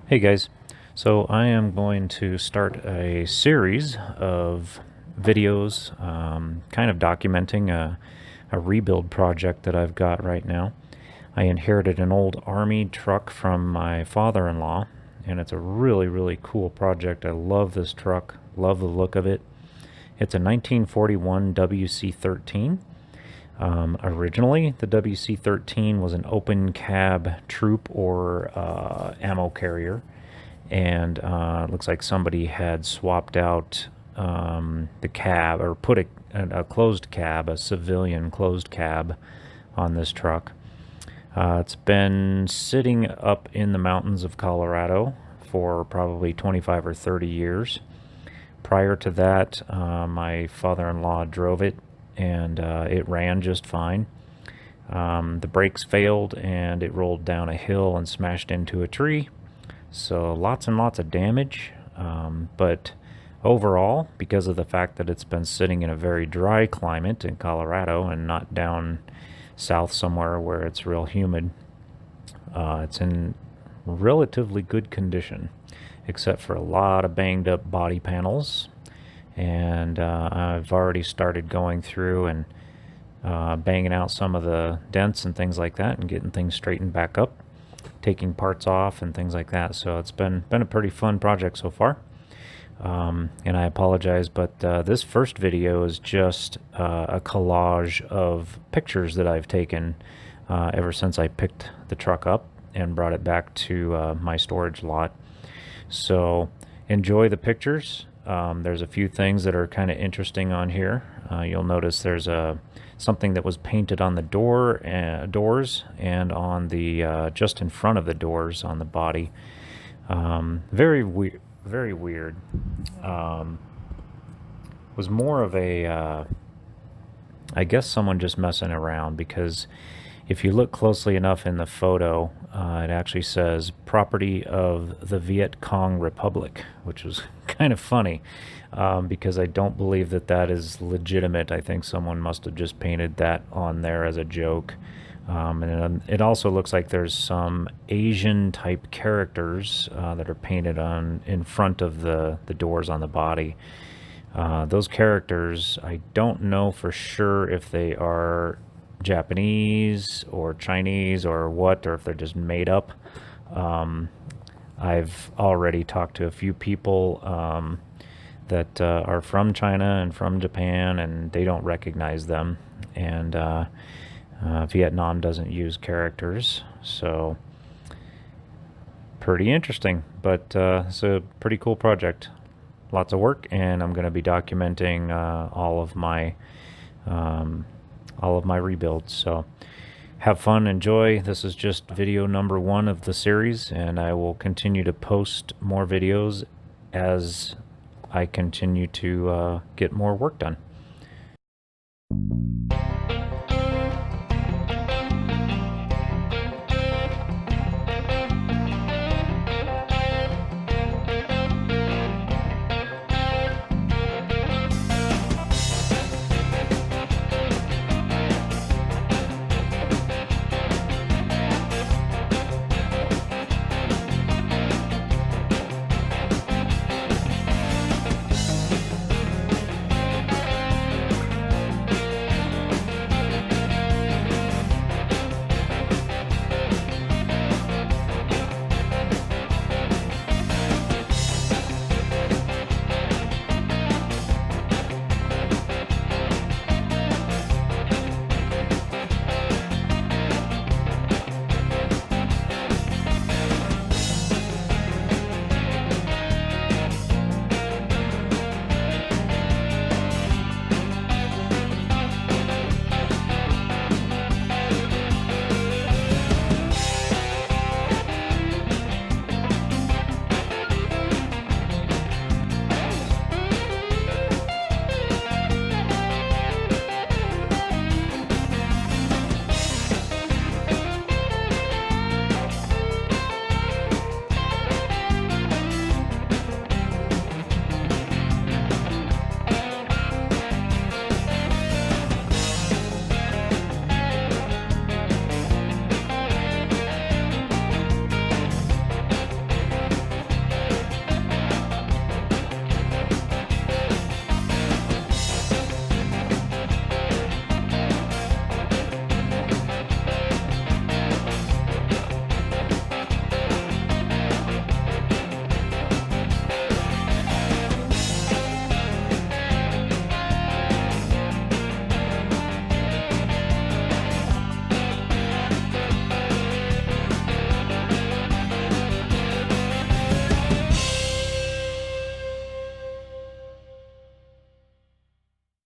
Hey guys, so I am going to start a series of videos kind of documenting a rebuild project that I've got right now. I inherited an old Army truck from my father-in-law, and it's a really cool project. I love this truck, love the look of it. It's a 1941 WC13. Originally, the WC13 was an open cab troop or ammo carrier, and it looks like somebody had swapped out the cab or put a closed cab, a civilian closed cab, on this truck. It's been sitting up in the mountains of Colorado for probably 25 or 30 years. Prior to that, my father-in-law drove it, and it ran just fine. The brakes failed, and it rolled down a hill and smashed into a tree. So lots and lots of damage, but overall, because of the fact that it's been sitting in a very dry climate in Colorado and not down south somewhere where it's real humid, it's in relatively good condition, except for a lot of banged up body panels. And I've already started going through and banging out some of the dents and things like that and getting things straightened back up, taking parts off and things like that. So it's been a pretty fun project so far. And I apologize, but this first video is just a collage of pictures that I've taken ever since I picked the truck up and brought it back to my storage lot. So enjoy the pictures. There's a few things that are kind of interesting on here. You'll notice there's something that was painted on the doors and on the just in front of the doors on the body. Very weird. Very weird. Was more of a I guess someone just messing around, because if you look closely enough in the photo, it actually says property of the Viet Cong Republic, which was kind of funny, because I don't believe that is legitimate. I think someone must have just painted that on there as a joke. And it also looks like there's some Asian type characters that are painted on in front of the doors on the body. Those characters, I don't know for sure if they are Japanese or Chinese or what, or if they're just made up. I've already talked to a few people that are from China and from Japan, and they don't recognize them. And Vietnam doesn't use characters, so pretty interesting. But it's a pretty cool project. Lots of work, and I'm going to be documenting all of my rebuilds. So have fun, enjoy. This is just video number 1 of the series, and I will continue to post more videos as I continue to get more work done.